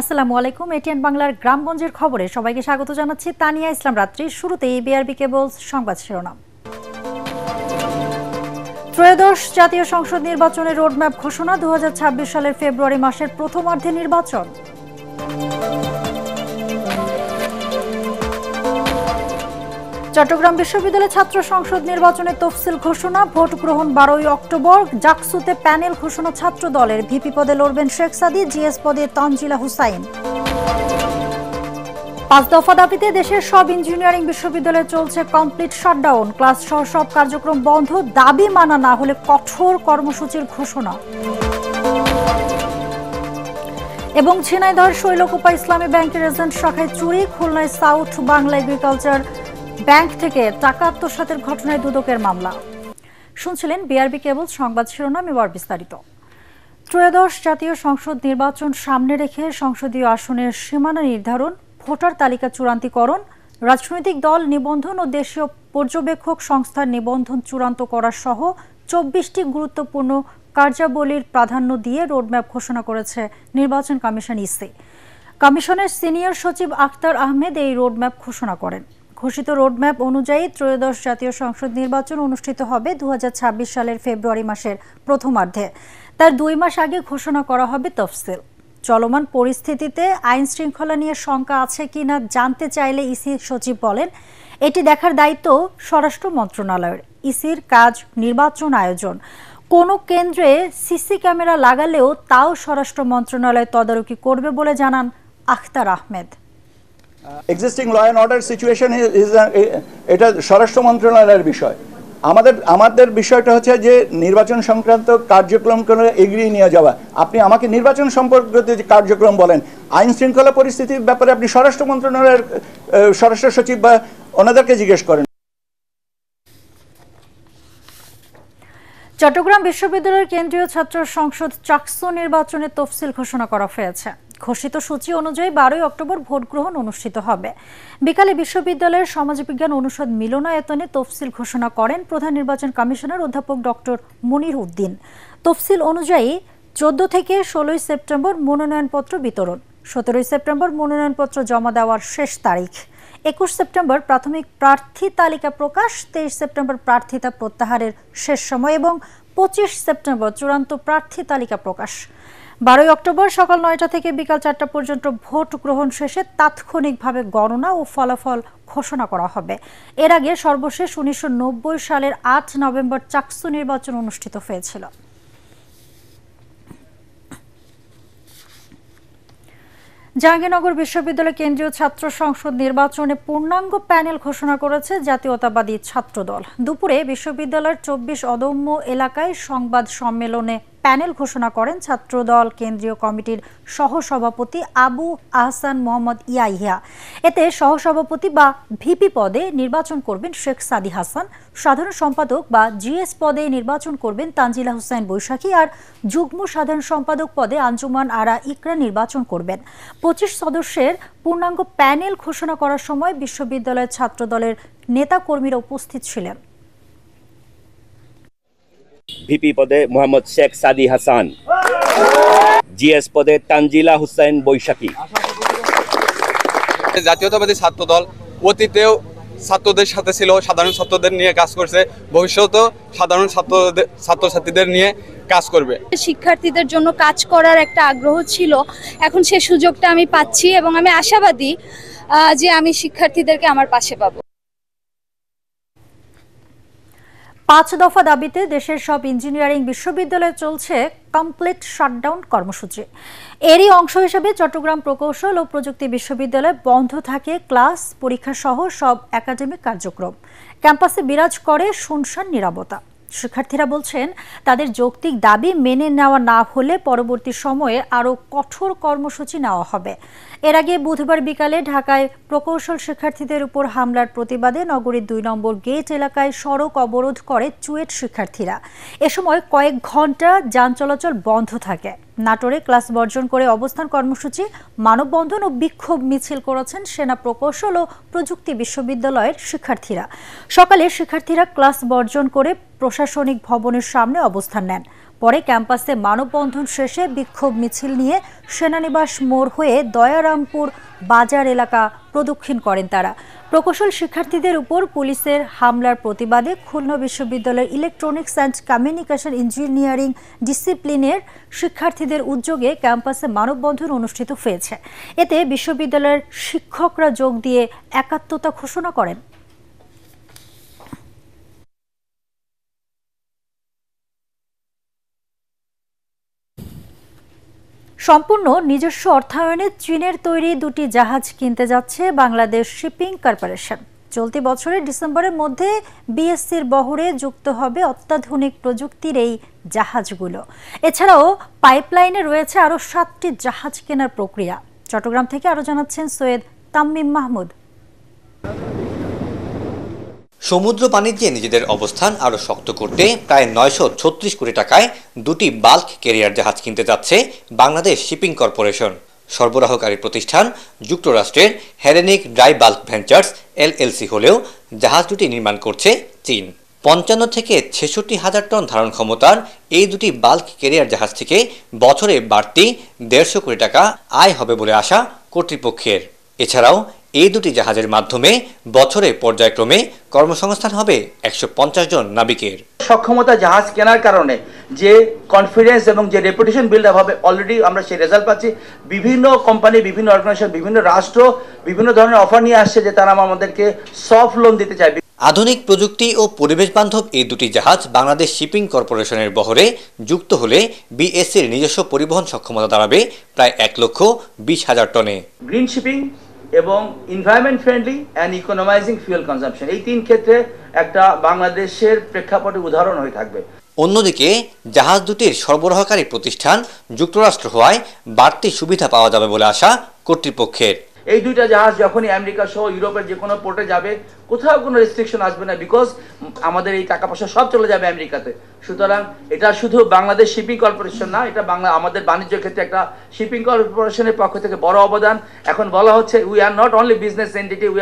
আসসালামু আলাইকুম। এটিএন বাংলার গ্রামগঞ্জের খবরে সবাইকে স্বাগত জানাচ্ছি। তানিয়া ইসলাম রাত্রি। শুরুতেই বিআরবি কেবলস সংবাদ শিরোনাম। ত্রয়োদশ জাতীয় সংসদ নির্বাচনের রোডম্যাপ ঘোষণা। 2026 সালের ফেব্রুয়ারি মাসের প্রথমার্ধে নির্বাচন। চট্টগ্রাম বিশ্ববিদ্যালয় ছাত্র সংসদ নির্বাচনের তফসিল ঘোষণা। ভোট গ্রহণ 12 অক্টোবর। জাকসুতে প্যানেল ঘোষণা ছাত্র দলের। ভিপি পদে লড়বেন শেখ সাদী, জিএস পদে তানজিলা হুসাইন। 5 দফা দাবিতে দেশের সব ইঞ্জিনিয়ারিং বিশ্ববিদ্যালয়ে চলছে কমপ্লিট শাটডাউন। ক্লাস সহ সব কার্যক্রম বন্ধ। দাবি মানা না হলে কঠোর কর্মসূচির ঘোষণা। এবং ঝিনাইদহের শৈলকুপা ইসলামী ব্যাংকের এজেন্ট শাখায় চুরি। খুলনায় সাউথ বাংলা এগ্রিকালচার ব্যাংক থেকে টাকা আত্মসাতের ঘটনায় দুদকের মামলা। শুনছিলেন বিআরবি কেবল সংবাদ শিরোনাম। এবার বিস্তারিত। ত্রয়োদশ জাতীয় সংসদ নির্বাচন সামনে রেখে সংসদীয় আসনের সীমানা নির্ধারণ, ভোটার তালিকা চূড়ান্তকরণ, রাজনৈতিক দল নিবন্ধন ও দেশীয় পর্যবেক্ষক সংস্থার নিবন্ধন চূড়ান্ত করা সহ 24টি গুরুত্বপূর্ণ কার্যাবলীর প্রাধান্য দিয়ে রোডম্যাপ ঘোষণা করেছে নির্বাচন কমিশন ইসি। কমিশনের সিনিয়র সচিব আখতার আহমেদ এই রোডম্যাপ ঘোষণা করেন। ঘোষিত রোডম্যাপ অনুযায়ী ত্রয়োদশ জাতীয় সংসদ নির্বাচন অনুষ্ঠিত হবে 2026 সালের ফেব্রুয়ারি মাসের প্রথমার্ধে। তার 2 মাস আগে ঘোষণা করা হবে তফসিল। চলমান পরিস্থিতিতে আইন শৃঙ্খলা নিয়ে শঙ্কা আছে কিনা জানতে চাইলে ইসি সচিব বলেন, এটি দেখার দায়িত্ব স্বরাষ্ট্র মন্ত্রণালয়ের। ইসির কাজ নির্বাচন আয়োজন। কোনো কেন্দ্রে সিসি ক্যামেরা লাগালেও তাও স্বরাষ্ট্র মন্ত্রণালয় তদারকি করবে বলে জানান Akhtar Ahmed. Existing law and order situation এটা স্বরাষ্ট্র মন্ত্রণালয়ের বিষয়। আমাদের বিষয়টা হচ্ছে যে নির্বাচন সংক্রান্ত কার্যক্রম করে এগিয়ে নিয়ে যাওয়া। আপনি আমাকে নির্বাচন সম্পর্কিত যে কার্যক্রম বলেন, আইন শৃঙ্খলা পরিস্থিতির ব্যাপারে আপনি স্বরাষ্ট্র মন্ত্রণালয়ের স্বরাষ্ট্র সচিব বা ওনাদেরকে জিজ্ঞেস করেন। চট্টগ্রাম বিশ্ববিদ্যালয়ের কেন্দ্রীয় ছাত্র সংসদ চাকসু নির্বাচনের তফসিল ঘোষণা করা হয়েছে। ঘোষিত সূচি অনুযায়ী 12 অক্টোবর ভোট গ্রহণ অনুষ্ঠিত হবে। বিকালে বিশ্ববিদ্যালয়ের সমাজবিজ্ঞান অনুষদ মিলনায়তনে তফসিল ঘোষণা করেন প্রধান নির্বাচন কমিশনার অধ্যাপক ডক্টর মনির উদ্দিন। তফসিল অনুযায়ী 14 থেকে 16 সেপ্টেম্বর মনোনয়নপত্র বিতরণ, 17 সেপ্টেম্বর মনোনয়নপত্র জমা দেওয়ার শেষ তারিখ, 21 সেপ্টেম্বর প্রাথমিক প্রার্থী তালিকা প্রকাশ, 23 সেপ্টেম্বর প্রার্থিতা প্রত্যাহারের শেষ সময় এবং 25 সেপ্টেম্বর চূড়ান্ত প্রার্থী তালিকা প্রকাশ। 12 অক্টোবর সকাল 9টা থেকে বিকাল 4টা পর্যন্ত ভোট গ্রহণ শেষে তাৎক্ষণিকভাবে গণনা ও ফলাফল ঘোষণা করা হবে। এর আগে সর্বশেষ 1990 সালের 8 নভেম্বর চাকসু নির্বাচন অনুষ্ঠিত হয়েছিল। জাহাঙ্গীরনগর বিশ্ববিদ্যালয় কেন্দ্রীয় ছাত্র সংসদ নির্বাচনে পূর্ণাঙ্গ প্যানেল ঘোষণা করেছে জাতীয়তাবাদী ছাত্রদল। দুপুরে বিশ্ববিদ্যালয়ের 24 অদম্য এলাকায় সংবাদ সম্মেলনে প্যানেল ঘোষণা করেন ছাত্রদল কেন্দ্রীয় কমিটির সহসভাপতি আবু আহসান মোহাম্মদ ইয়াহিয়া। এতে সহসভাপতি বা ভিপি পদে নির্বাচন করবেন শেখ সাদী হাসান, সাধারণ সম্পাদক বা জিএস পদে নির্বাচন করবেন তানজিলা হুসাইন বৈশাখী, আর যুগ্ম সাধারণ সম্পাদক পদে আঞ্জুমান আরা ইকরা নির্বাচন করবেন। 25 সদস্যের পূর্ণাঙ্গ প্যানেল ঘোষণা করার সময় বিশ্ববিদ্যালয়ের ছাত্রদলের নেতাকর্মীরা উপস্থিত ছিলেন। ভিপি পদে মোহাম্মদ শেখ সাদী হাসান, জিএস পদে তানজিলা হুসাইন বৈশাখী। জাতীয়তাবাদী ছাত্রদল অতীতেও ছাত্রদের সাথে ছিল, সাধারণ ছাত্রদের নিয়ে কাজ করছে, ভবিষ্যতেও সাধারণ ছাত্রছাত্রীদের নিয়ে কাজ করবে। শিক্ষার্থীদের জন্য কাজ করার একটা আগ্রহ ছিল, এখন সে সুযোগটা আমি পাচ্ছি এবং আমি আশাবাদী যে আমি শিক্ষার্থীদেরকে আমার পাশে পাবো। 5 দফা দাবিতে দেশের সব ইঞ্জিনিয়ারিং বিশ্ববিদ্যালয়ে চলছে কমপ্লিট শাটডাউন কর্মসূচি। এরই অংশ হিসেবে চট্টগ্রাম প্রকৌশল ও প্রযুক্তি বিশ্ববিদ্যালয়ে বন্ধ থাকে ক্লাস, পরীক্ষা সহ সব একাডেমিক কার্যক্রম। ক্যাম্পাসে বিরাজ করে শুনশান নীরবতা। শিক্ষার্থীরা বলছেন, তাদের যৌক্তিক দাবি মেনে নেওয়া না হলে পরবর্তী সময়ে আরও কঠোর কর্মসূচি নেওয়া হবে। এর আগে বুধবার বিকালে ঢাকায় প্রকৌশল শিক্ষার্থীদের উপর হামলার প্রতিবাদে নগরীর 2 নম্বর গেট এলাকায় সড়ক অবরোধ করে চুয়েট শিক্ষার্থীরা। এ সময় কয়েক ঘন্টা যান চলাচল বন্ধ থাকে। নাটোরে ক্লাস বর্জন করে অবস্থান কর্মসূচি, মানববন্ধন ও বিক্ষোভ মিছিল করেছেন সেনা প্রকৌশল ও প্রযুক্তি বিশ্ববিদ্যালয়ের শিক্ষার্থীরা। সকালে শিক্ষার্থীরা ক্লাস বর্জন করে প্রশাসনিক ভবনের সামনে অবস্থান নেন। পরে ক্যাম্পাসে মানববন্ধন শেষে বিক্ষোভ মিছিল নিয়ে সেনানিবাস মোড় হয়ে দয়ারামপুর বাজার এলাকা প্রদক্ষিণ করেন তারা। প্রকৌশল শিক্ষার্থীদের উপর পুলিশের হামলার প্রতিবাদে খুলনা বিশ্ববিদ্যালয়ের ইলেকট্রনিক্স অ্যান্ড কমিউনিকেশন ইঞ্জিনিয়ারিং ডিসিপ্লিনের শিক্ষার্থীদের উদ্যোগে ক্যাম্পাসে মানববন্ধন অনুষ্ঠিত হয়েছে। এতে বিশ্ববিদ্যালয়ের শিক্ষকরা যোগ দিয়ে একাত্মতা ঘোষণা করেন। সম্পূর্ণ নিজস্ব অর্থায়নে চীনের তৈরি দুটি জাহাজ কিনতে যাচ্ছে বাংলাদেশ শিপিং কর্পোরেশন। চলতি বছরের ডিসেম্বরের মধ্যে বিএসসির বহরে যুক্ত হবে অত্যাধুনিক প্রযুক্তির এই জাহাজগুলো। এছাড়াও পাইপলাইনে রয়েছে আরও 7টি জাহাজ কেনার প্রক্রিয়া। চট্টগ্রাম থেকে আরও জানাচ্ছেন সৈয়দ তাম্মিম মাহমুদ। সমুদ্র বাণিজ্যে নিজেদের অবস্থান আরও শক্ত করতে প্রায় 936 কোটি টাকায় দুটি বাল্ক ক্যারিয়ার জাহাজ কিনতে যাচ্ছে বাংলাদেশ শিপিং কর্পোরেশন। সরবরাহকারী প্রতিষ্ঠান যুক্তরাষ্ট্রের Hellenic dry bulk ventures LLC হলেও জাহাজ দুটি নির্মাণ করছে চীন। 55 থেকে 66 হাজার টন ধারণ ক্ষমতার এই দুটি বাল্ক ক্যারিয়ার জাহাজ থেকে বছরে বাড়তি 150 কোটি টাকা আয় হবে বলে আশা কর্তৃপক্ষের। এছাড়াও এই দুটি জাহাজের মাধ্যমে বছরে পর্যায়ক্রমে কর্মসংস্থান হবে 150 জন নাবিকের। সক্ষমতা জাহাজ কেনার কারণে যে কনফিডেন্স এবং যে রেপুটেশন বিল্ড আপ হবে, অলরেডি আমরা সেই রেজাল্ট পাচ্ছি। বিভিন্ন কোম্পানি, বিভিন্ন অর্গানাইজেশন, বিভিন্ন রাষ্ট্র বিভিন্ন ধরনের অফার নিয়ে আসছে যে তারা আমাদেরকে সফট লোন দিতে চায়। আধুনিক প্রযুক্তি ও পরিবেশ বান্ধব এই দুটি জাহাজ বাংলাদেশ শিপিং কর্পোরেশনের বহরে যুক্ত হলে বিএসসির নিজস্ব পরিবহন সক্ষমতা দাঁড়াবে প্রায় 1,20,000 টনে। গ্রিন শিপিং এবং environment friendly and economising fuel consumption, এই তিন ক্ষেত্রে একটা বাংলাদেশের প্রেক্ষাপটে উদাহরণ হয়ে থাকবে। অন্যদিকে জাহাজ দুটির সরবরাহকারী প্রতিষ্ঠান যুক্তরাষ্ট্র হওয়ায় বাড়তি সুবিধা পাওয়া যাবে বলে আশা কর্তৃপক্ষের। এই দুইটা জাহাজ যখনই আমেরিকা সহ ইউরোপের যে কোনো পোর্টে যাবে, কোথাও কোনো রেস্ট্রিকশন আসবে না, বিকজ আমাদের এই টাকা পয়সা সব চলে যাবে আমেরিকাতে। সুতরাং এটা শুধু বাংলাদেশ শিপিং কর্পোরেশন না, এটা আমাদের বাণিজ্য ক্ষেত্রে একটা শিপিং কর্পোরেশনের পক্ষ থেকে বড় অবদান। এখন বলা হচ্ছে we are not only business entity, we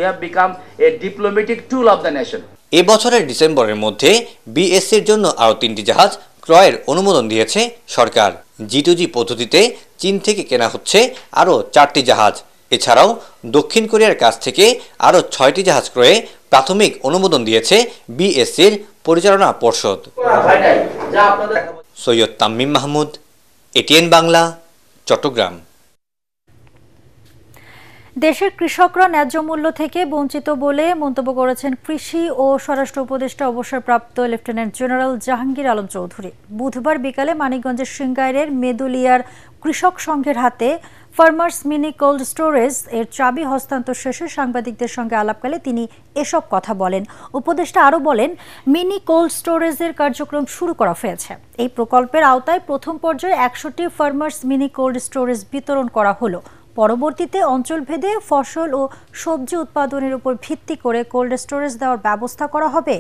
have become a diplomatic tool of the nation. এ বছরের ডিসেম্বরের মধ্যে বিএসসির জন্য আরও 3টি জাহাজ ক্রয়ের অনুমোদন দিয়েছে সরকার। G2G পদ্ধতিতে চীন থেকে কেনা হচ্ছে আরও 4টি জাহাজ। এছাড়াও দক্ষিণ কোরিয়ার কাছ থেকে আরও 6টি জাহাজ ক্রয়ে প্রাথমিক অনুমোদন দিয়েছে বিএসসির পরিচালনা পর্ষদ। সৈয়দ তাম্মিম মাহমুদ, এটিএন বাংলা, চট্টগ্রাম। দেশের কৃষকরা ন্যায্য মূল্য থেকে বঞ্চিত বলে মন্তব্য করেছেন কৃষি ও স্বরাষ্ট্র উপদেষ্টা অবসরপ্রাপ্ত লেফটেন্যান্ট জেনারেল জাহাঙ্গীর আলম চৌধুরী। বুধবার বিকালে মানিকগঞ্জের সিংগাইরের মেদুলিয়ার কৃষক সংঘের হাতে ফার্মার্স মিনি কোল্ড স্টোরেজ এর চাবি হস্তান্তর শেষে সাংবাদিকদের সঙ্গে আলাপকালে তিনি এসব কথা বলেন। উপদেষ্টা আরও বলেন, মিনি কোল্ড স্টোরেজের কার্যক্রম শুরু করা হয়েছে। এই প্রকল্পের আওতায় প্রথম পর্যায়ে 100টি ফার্মার্স মিনি কোল্ড স্টোরেজ বিতরণ করা হলো। পরবর্তীতে অঞ্চলভেদে ফসল ও সবজি উৎপাদনের উপর ভিত্তি করে কোল্ড স্টোরেজ দেওয়ার ব্যবস্থা করা হবে।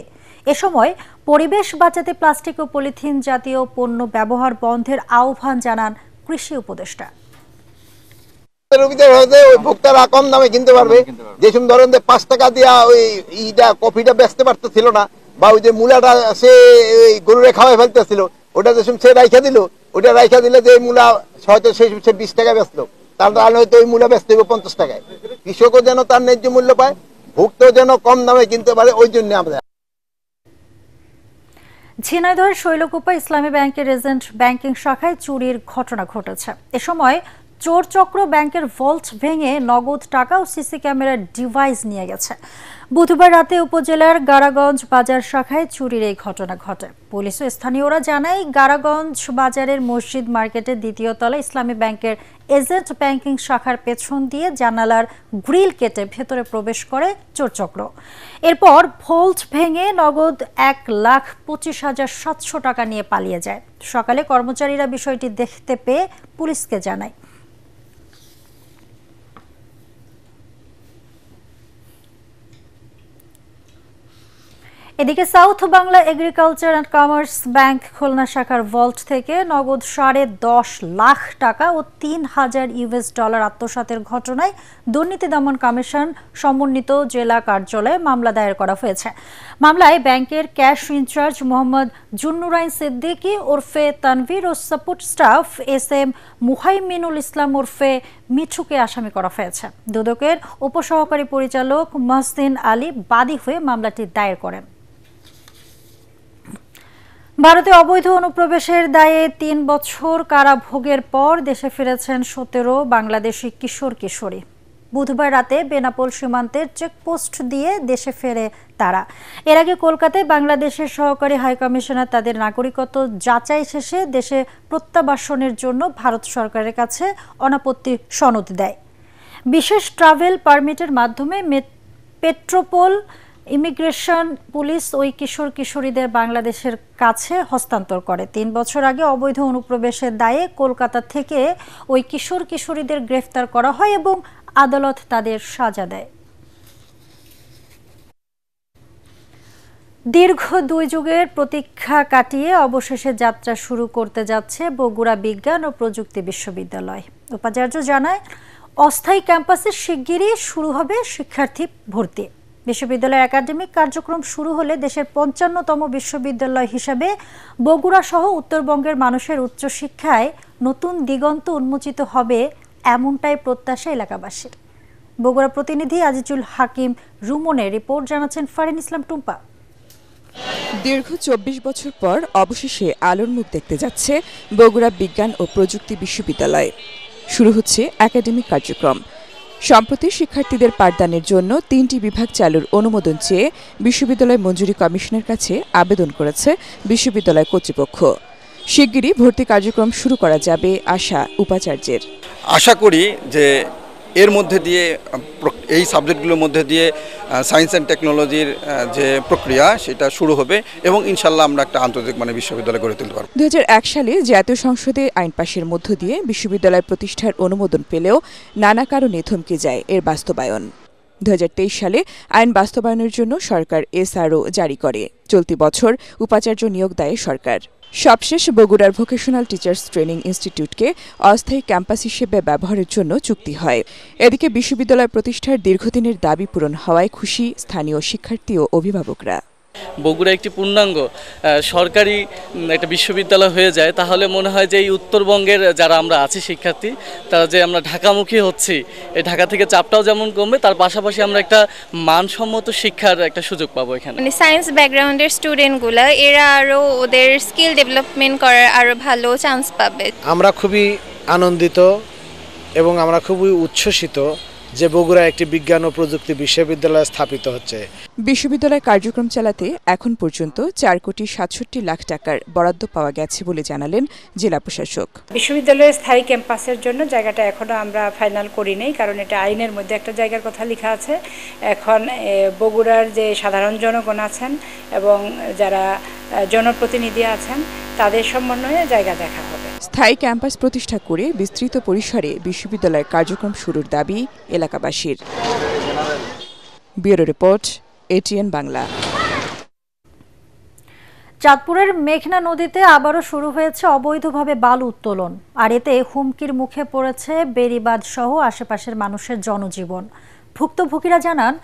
এ সময় পরিবেশ বাঁচাতে প্লাস্টিক ও পলিথিন জাতীয় পণ্য ব্যবহার বন্ধের আহ্বান জানান কৃষি উপদেষ্টা। ভোক্তারা কম দামে কিনতে পারবে। যেসব ধরেন 5 টাকা দিয়া ওই কফিটা বেচতে পারতেছিল না, বা ওই যে মূলাটা সে গরুরে খাওয়াই ফেলতেছিল, ওটা যেসব সে রাইখা দিল, ওটা রাইখা দিলে যে মূলা হয়তো সে 20 টাকা বেচলো, তার হয়তো ওই মূলা বেচতে হবে 50 টাকায়। কৃষকও যেন তার ন্যায্য মূল্য পায়, ভোক্তাও যেন কম দামে কিনতে পারে, ওই জন্য আমরা। ঝিনাইদহের শৈলকুপা ইসলামী ব্যাংকের এজেন্ট ব্যাংকিং শাখায় চুরির ঘটনা ঘটেছে। এ সময় চোর চক্র ব্যাংকের ভল্ট ভেঙে নগদ টাকা ও সিসি ক্যামেরার ডিভাইস নিয়ে গেছে। বুধবার রাতে উপজেলার গারাগঞ্জ বাজার শাখায় চুরির এই ঘটনা ঘটে। পুলিশ ও স্থানীয়রা জানায়, গারাগঞ্জ বাজারের মসজিদ মার্কেটের 2য় তলায় ইসলামী ব্যাংকের এজেন্ট ব্যাংকিং শাখার পেছন দিয়ে জানালার গ্রিল কেটে ভেতরে প্রবেশ করে চোর চক্র। এরপর ভল্ট ভেঙে নগদ 1,25,700 টাকা নিয়ে পালিয়ে যায়। সকালে কর্মচারীরা বিষয়টি দেখতে পেয়ে পুলিশকে জানায়। এদিকে south Bangla agriculture and commerce bank Khulna শাখার ভল্ট থেকে নগদ $10.5 লাখ ও $3,000 আত্মসাতের ঘটনায় দুর্নীতি দমন কমিশন সমন্বিত জেলা কার্যালয়ে মামলা দায়ের করা হয়েছে। মামলায় ব্যাংকের ক্যাশ ইনচার্জ মোহাম্মদ জুন্নুরাইন সিদ্দিকী ওরফে তানভীর ও সাপোর্ট স্টাফ SM মুহাইমিনুল ইসলাম ওরফে মিঠুকে আসামি করা হয়েছে। দুদকের উপসহকারী পরিচালক মহসিন আলী বাদী হয়ে মামলাটি দায়ের করেন। ভারতে অবৈধ অনুপ্রবেশের দায়ে 3 বছর কারাভোগের পর দেশে ফিরেছেন 17 বাংলাদেশি কিশোর কিশোরী। বুধবার রাতে বেনাপোল সীমান্তের চেকপোস্ট দিয়ে দেশে ফেরে তারা। এর আগে কলকাতায় বাংলাদেশের সহকারী হাইকমিশনার তাদের নাগরিকত্ব যাচাই শেষে দেশে প্রত্যাবাসনের জন্য ভারত সরকারের কাছে অনাপত্তি সনদ দেয়। বিশেষ ট্রাভেল পারমিটের মাধ্যমে পেট্রোপোল ইমিগ্রেশন পুলিশ ওই কিশোর কিশোরীদের বাংলাদেশের কাছে হস্তান্তর করে। 3 বছর আগে অবৈধ অনুপ্রবেশের দায়ে কলকাতা থেকে ওই কিশোর কিশোরীদের গ্রেফতার করা হয় এবং আদালত তাদের সাজা দেয়। দীর্ঘ 2 যুগের প্রতীক্ষা কাটিয়ে অবশেষে যাত্রা শুরু করতে যাচ্ছে বগুড়া বিজ্ঞান ও প্রযুক্তি বিশ্ববিদ্যালয়। উপাচার্য জানায়, অস্থায়ী ক্যাম্পাসে শিগগিরই শুরু হবে শিক্ষার্থী ভর্তি। বিশ্ববিদ্যালয়ের একাডেমিক কার্যক্রম শুরু হলে দেশের 55তম বিশ্ববিদ্যালয় হিসেবে বগুড়া সহ উত্তরবঙ্গের মানুষের উচ্চশিক্ষায় নতুন দিগন্ত উন্মোচিত হবে, এমনটাই প্রত্যাশা এলাকাবাসীর। বগুড়া প্রতিনিধি আজিজুল হাকিম রুমনের রিপোর্ট, জানাচ্ছেন ফারিন ইসলাম টুম্পা। দীর্ঘ 24 বছর পর অবশেষে আলোর মুখ দেখতে যাচ্ছে বগুড়া বিজ্ঞান ও প্রযুক্তি বিশ্ববিদ্যালয়। শুরু হচ্ছে একাডেমিক কার্যক্রম। সম্প্রতি শিক্ষার্থীদের পাঠদানের জন্য 3টি বিভাগ চালুর অনুমোদন চেয়ে বিশ্ববিদ্যালয় মঞ্জুরি কমিশনের কাছে আবেদন করেছে বিশ্ববিদ্যালয় কর্তৃপক্ষ। শিগগিরই ভর্তি কার্যক্রম শুরু করা যাবে আশা উপাচার্যের। আশা করি যে এর মধ্যে দিয়ে এই সাবজেক্টগুলোর মধ্যে দিয়ে সায়েন্স অ্যান্ড টেকনোলজির যে প্রক্রিয়া সেটা শুরু হবে এবং ইনশাল্লাহ আমরা একটা আন্তর্জাতিক মানের বিশ্ববিদ্যালয় গড়ে তুলতে পারব। 2001 সালে জাতীয় সংসদে আইন পাশের মধ্য দিয়ে বিশ্ববিদ্যালয় প্রতিষ্ঠার অনুমোদন পেলেও নানা কারণে থমকে যায় এর বাস্তবায়ন। 2023 সালে আইন বাস্তবায়নের জন্য সরকার SRO জারি করে। চলতি বছর উপাচার্য নিয়োগ দেয় সরকার। সবশেষ বগুড়ার ভোকেশনাল টিচার্স ট্রেনিং ইনস্টিটিউটকে অস্থায়ী ক্যাম্পাস হিসেবে ব্যবহারের জন্য চুক্তি হয়। এদিকে বিশ্ববিদ্যালয় প্রতিষ্ঠার দীর্ঘদিনের দাবি পূরণ হওয়ায় খুশি স্থানীয় শিক্ষার্থী ও অভিভাবকরা। বগুড়া একটি পূর্ণাঙ্গ সরকারি একটা বিশ্ববিদ্যালয় হয়ে যায় তাহলে মনে হয় যে এই উত্তরবঙ্গের যারা আমরা আছি শিক্ষার্থী, তারা যে আমরা ঢাকামুখী হচ্ছি, এই ঢাকা থেকে চাপটাও যেমন কমবে, তার পাশাপাশি আমরা একটা মানসম্মত শিক্ষার একটা সুযোগ পাবো এখানে। মানে সায়েন্স ব্যাকগ্রাউন্ডের স্টুডেন্টগুলো এরা আরও ওদের স্কিল ডেভেলপমেন্ট করার আরও ভালো চান্স পাবে। আমরা খুবই আনন্দিত এবং আমরা খুবই উচ্ছ্বসিত যে বগুড়া একটি বিজ্ঞান ও প্রযুক্তি বিশ্ববিদ্যালয় স্থাপিত হচ্ছে। বিশ্ববিদ্যালয় কার্যক্রম চালাতে এখন পর্যন্ত 4,67 লাখ টাকার বরাদ্দ পাওয়া গেছে বলে জানালেন জেলা প্রশাসক। বিশ্ববিদ্যালয়ের স্থায়ী ক্যাম্পাসের জন্য জায়গাটা এখনো আমরা ফাইনাল করি নাই, কারণ এটা আইনের মধ্যে একটা জায়গার কথা লেখা আছে। এখন বগুড়ার যে সাধারণ জনগণ আছেন এবং যারা জনপ্রতিনিধি আছেন তাদের সমন্বয়ে জায়গা দেখা হবে। স্থায়ী ক্যাম্পাস প্রতিষ্ঠা করে বিস্তৃত পরিসরে বিশ্ববিদ্যালয়ের কার্যক্রম শুরুর দাবি এলাকাবাসীর। Bureau report, ATN Bangla. চাঁদপুরের মেঘনা নদীতে আবারও শুরু হয়েছে অবৈধভাবে বালু উত্তোলন, আর এতে হুমকির মুখে পড়েছে বেড়িবাঁধ সহ আশেপাশের মানুষের জনজীবন। ভুক্তভোগীরা জানান,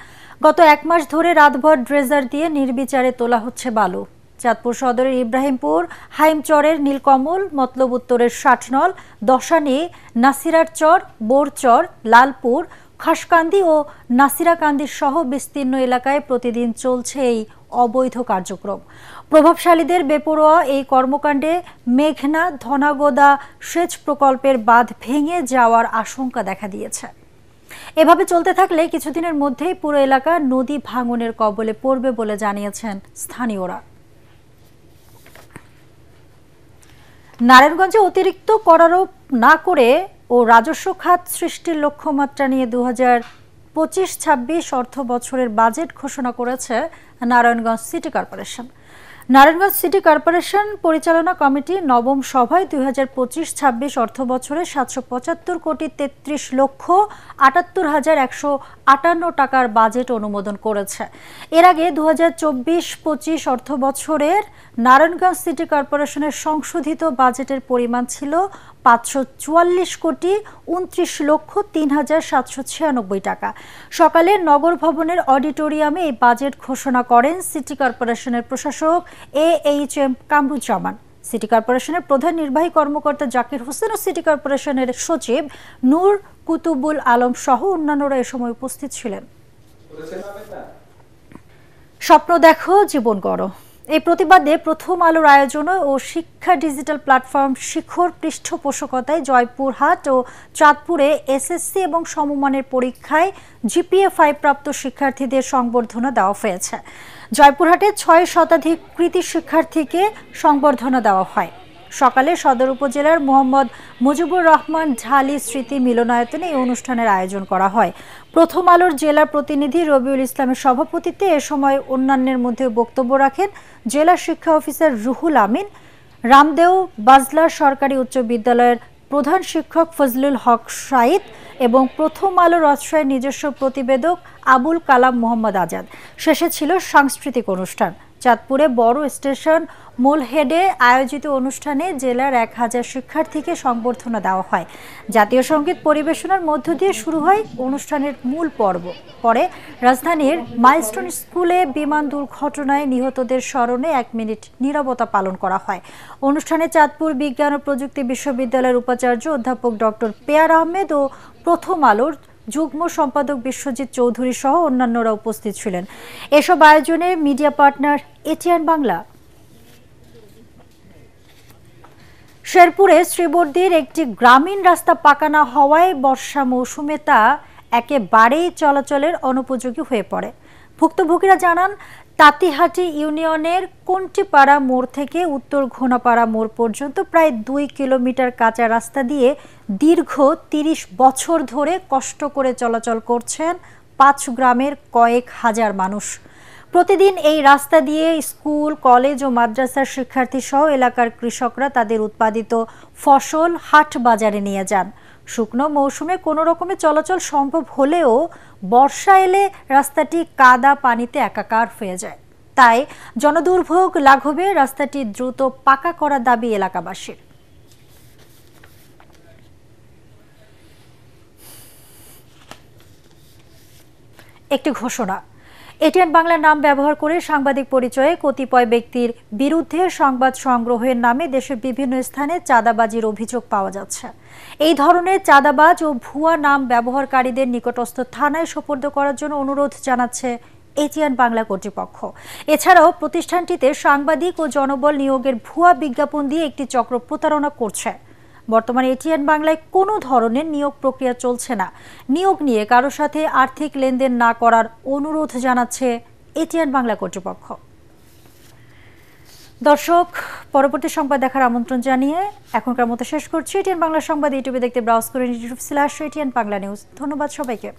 গত 1 মাস ধরে রাতভর ড্রেজার দিয়ে নির্বিচারে তোলা হচ্ছে বালু। চাঁদপুর সদরের ইব্রাহিমপুর, হাইমচরের নীলকমল, মতলব উত্তরের 60 নল, দশানী, নাসিরার চর, বোরচর, লালপুর, খাসকান্দি ও নাসিরাকান্দি সহ বিস্তীর্ণ এলাকায় প্রতিদিন চলছে এই অবৈধ কার্যক্রম। প্রভাবশালীদের বেপরোয়া এই কর্মকাণ্ডে মেঘনা ধনাগোদা সেচ প্রকল্পের বাঁধ ভেঙে যাওয়ার আশঙ্কা দেখা দিয়েছে। এভাবে চলতে থাকলে কিছুদিনের মধ্যেই পুরো এলাকা নদী ভাঙনের কবলে পড়বে বলে জানিয়েছেন স্থানীয়রা। নারায়ণগঞ্জে অতিরিক্ত করারোপ না করে ও রাজস্ব খাত সৃষ্টির লক্ষ্যমাত্রা নিয়ে 2025-26 অর্থ বছরের বাজেট ঘোষণা করেছে Narayanganj city corporation. Narayanganj city corporation পরিচালনা কমিটি নবম সভায় 2025-26 অর্থ বছরে 775 কোটি 33 লক্ষ 78,158 টাকার বাজেট অনুমোদন করেছে। এর আগে 2024-25 অর্থ বছরের নারায়ণগঞ্জ সিটি কর্পোরেশনের সংশোধিত বাজেটের পরিমাণ ছিল 544 কোটি 29 লক্ষ 3,796 টাকা। সকালে নগর ভবনের অডিটোরিয়ামে এই বাজেট ঘোষণা করেন সিটি কর্পোরেশনের প্রশাসক AHM কামরুজ্জামান। সিটি কর্পোরেশনের প্রধান নির্বাহী কর্মকর্তা জাকির হোসেন ও সিটি কর্পোরেশনের সচিব নূর কুতুবুল আলম সহ অন্যান্যরা এ সময় উপস্থিত ছিলেন। স্বপ্ন দেখো, জীবন গড়ো। এই প্রতিবাদে প্রথম আলোর আয়োজনে ও শিক্ষা ডিজিটাল প্ল্যাটফর্ম শিখর পৃষ্ঠপোষকতায় জয়পুরহাট ও চাঁদপুরে এসএসসি এবং সমমানের পরীক্ষায় GPA 5 প্রাপ্ত শিক্ষার্থীদের সংবর্ধনা দেওয়া হয়েছে। জয়পুরহাটে 6 শতাধিক কৃতি শিক্ষার্থীকে সংবর্ধনা দেওয়া হয়। সকালে সদর উপজেলার মোহাম্মদ মুজিবুর রহমান ঢালি স্মৃতি মিলনায়তনে এই অনুষ্ঠানের আয়োজন করা হয়। প্রথম আলোর জেলা প্রতিনিধি রবিউল ইসলামের সভাপতিত্বে এ সময় অন্যান্যের মধ্যে বক্তব্য রাখেন জেলা শিক্ষা অফিসার রুহুল আমিন, রামদেও বাজলার সরকারি উচ্চ বিদ্যালয়ের প্রধান শিক্ষক ফজলুল হক সাইদ এবং প্রথম আলো রাজশাহীর নিজস্ব প্রতিবেদক আবুল কালাম মোহাম্মদ আজাদ। শেষে ছিল সাংস্কৃতিক অনুষ্ঠান। চাঁদপুরে বড় স্টেশন মোলহেডে আয়োজিত অনুষ্ঠানে জেলার 1000 শিক্ষার্থীকে সংবর্ধনা দেওয়া হয়। জাতীয় সঙ্গীত পরিবেশনার মধ্য দিয়ে শুরু হয় অনুষ্ঠানের মূল পর্ব। পরে রাজধানীর মাইলস্টোন স্কুলে বিমান দুর্ঘটনায় নিহতদের স্মরণে 1 মিনিট নীরবতা পালন করা হয়। অনুষ্ঠানে চাঁদপুর বিজ্ঞান ও প্রযুক্তি বিশ্ববিদ্যালয়ের উপাচার্য অধ্যাপক ডক্টর পেয়ার আহমেদ ও প্রথম আলোর যুগ্ম সম্পাদক বিশ্বজিৎ চৌধুরী সহ অন্যান্যরা উপস্থিত ছিলেন। এসব আয়োজনে মিডিয়া পার্টনার এটিএন বাংলা। শেরপুরে শ্রীবর্দীর একটি গ্রামীণ রাস্তা পাকা না হওয়ায় বর্ষা মৌসুমে তা একেবারেই চলাচলের অনুপযোগী হয়ে পড়ে। ভুক্তভোগীরা জানান, তাঁতিহাটি ইউনিয়নের কোন্টিপাড়া মোড় থেকে উত্তর ঘোনাপাড়া মোড় পর্যন্ত প্রায় 2 কিলোমিটার কাঁচা রাস্তা দিয়ে দীর্ঘ 30 বছর ধরে কষ্ট করে চলাচল করছেন 5 গ্রামের কয়েক হাজার মানুষ। প্রতিদিন এই রাস্তা দিয়ে স্কুল, কলেজ ও মাদ্রাসার শিক্ষার্থী সহ এলাকার কৃষকরা তাদের উৎপাদিত ফসল হাট বাজারে নিয়ে যান। শুকনো মৌসুমে কোনো রকমে চলাচল সম্ভব হলেও বর্ষা এলে রাস্তাটি কাদা পানিতে একাকার হয়ে যায়। তাই জনদুর্ভোগ লাঘবে রাস্তাটি দ্রুত পাকা করার দাবি এলাকাবাসীর। একটি ঘোষণা। এটিএন বাংলার নাম ব্যবহার করে সাংবাদিক পরিচয়ে কতিপয় ব্যক্তির বিরুদ্ধে সংবাদ সংগ্রহের নামে দেশের বিভিন্ন স্থানে চাঁদাবাজির অভিযোগ পাওয়া যাচ্ছে। এই ধরনের চাঁদাবাজ ও ভুয়া নাম ব্যবহারকারীদের নিকটস্থ থানায় সোপর্দ করার জন্য অনুরোধ জানাচ্ছে এটিএন বাংলা কর্তৃপক্ষ। এছাড়াও প্রতিষ্ঠানটিতে সাংবাদিক ও জনবল নিয়োগের ভুয়া বিজ্ঞাপন দিয়ে একটি চক্র প্রতারণা করছে। বর্তমানে এটিএন বাংলায় কোনো ধরনের নিয়োগ প্রক্রিয়া চলছে না। নিয়োগ নিয়ে কারোর সাথে আর্থিক লেনদেন না করার অনুরোধ জানাচ্ছে এটিএন বাংলা কর্তৃপক্ষ। দর্শক, পরবর্তী সংবাদ দেখার আমন্ত্রণ জানিয়ে এখনকার মতো শেষ করছি। এটিএন বাংলা সংবাদ ইউটিউবে দেখতে ব্রাউজ করে youtube/ATN বাংলা নিউজ। ধন্যবাদ সবাইকে।